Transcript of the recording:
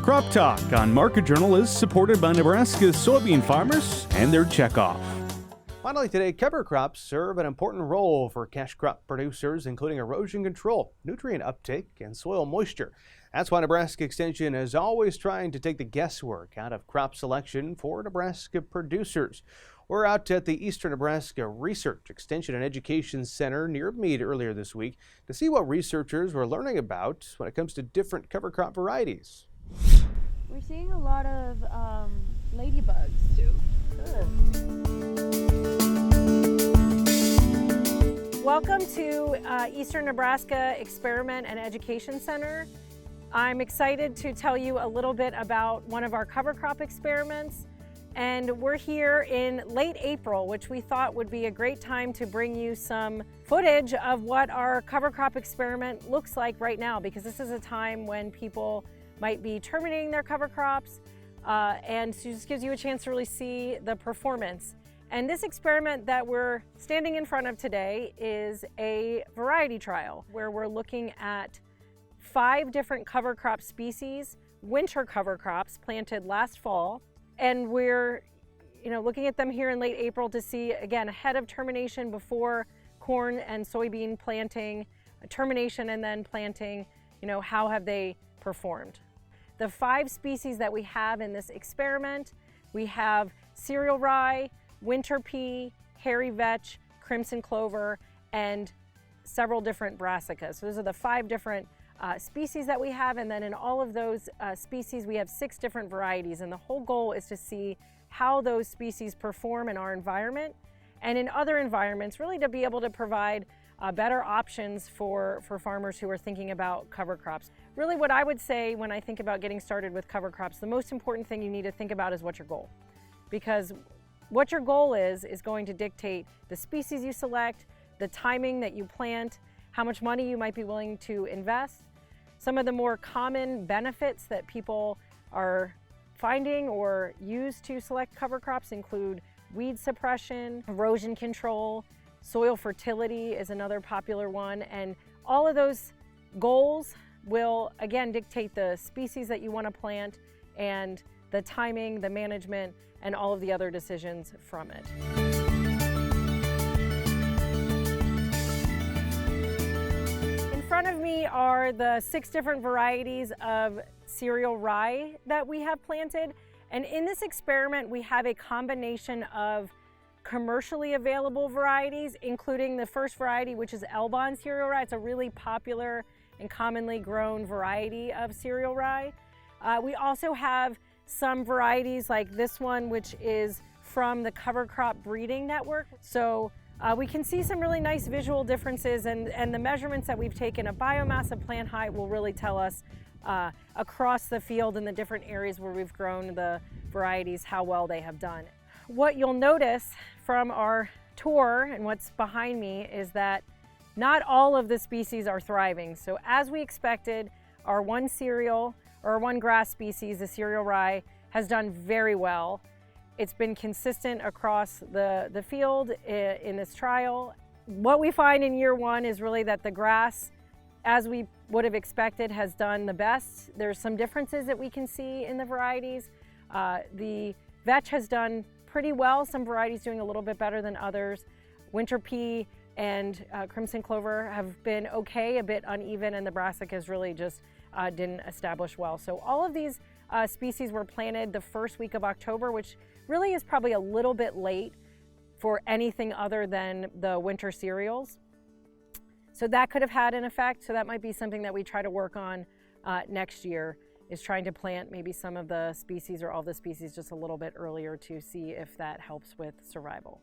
Crop Talk on Market Journal is supported by Nebraska's soybean farmers and their checkoff. Finally today, cover crops serve an important role for cash crop producers, including erosion control, nutrient uptake, and soil moisture. That's why Nebraska Extension is always trying to take the guesswork out of crop selection for Nebraska producers. We're out at the Eastern Nebraska Research, Extension, and Education Center near Meade earlier this week to see what researchers were learning about when it comes to different cover crop varieties. We're seeing a lot of ladybugs too. Welcome to Eastern Nebraska Experiment and Education Center. I'm excited to tell you a little bit about one of our cover crop experiments. And we're here in late April, which we thought would be a great time to bring you some footage of what our cover crop experiment looks like right now, because this is a time when people might be terminating their cover crops, and so it just gives you a chance to really see the performance. And this experiment that we're standing in front of today is a variety trial where we're looking at 5 different cover crop species, winter cover crops planted last fall. And we're looking at them here in late April to see, again, ahead of termination, before corn and soybean planting, termination and then planting, how have they performed. The 5 species that we have in this experiment, we have cereal rye, winter pea, hairy vetch, crimson clover, and several different brassicas. So those are the 5 different species that we have, and then in all of those species we have 6 different varieties, and the whole goal is to see how those species perform in our environment and in other environments, really to be able to provide better options for farmers who are thinking about cover crops. Really what I would say when I think about getting started with cover crops, the most important thing you need to think about is what's your goal. Because what your goal is going to dictate the species you select, the timing that you plant, how much money you might be willing to invest. Some of the more common benefits that people are finding or use to select cover crops include weed suppression, erosion control, soil fertility is another popular one, and all of those goals will again dictate the species that you want to plant and the timing, the management, and all of the other decisions from it. In front of me are the 6 different varieties of cereal rye that we have planted. And in this experiment, we have a combination of commercially available varieties, including the first variety, which is Elbon cereal rye. It's a really popular and commonly grown variety of cereal rye. We also have some varieties like this one, which is from the Cover Crop Breeding Network. So we can see some really nice visual differences, and the measurements that we've taken of biomass of plant height will really tell us across the field in the different areas where we've grown the varieties how well they have done. What you'll notice from our tour and what's behind me is that not all of the species are thriving. So as we expected, our one grass species, the cereal rye, has done very well. It's been consistent across the field in this trial. What we find in year 1 is really that the grass, as we would have expected, has done the best. There's some differences that we can see in the varieties. The vetch has done pretty well. Some varieties doing a little bit better than others. Winter pea and crimson clover have been okay, a bit uneven, and the brassicas really just didn't establish well. So all of these species were planted the first week of October, which really is probably a little bit late for anything other than the winter cereals. So that could have had an effect. So that might be something that we try to work on next year, is trying to plant maybe some of the species or all the species just a little bit earlier to see if that helps with survival.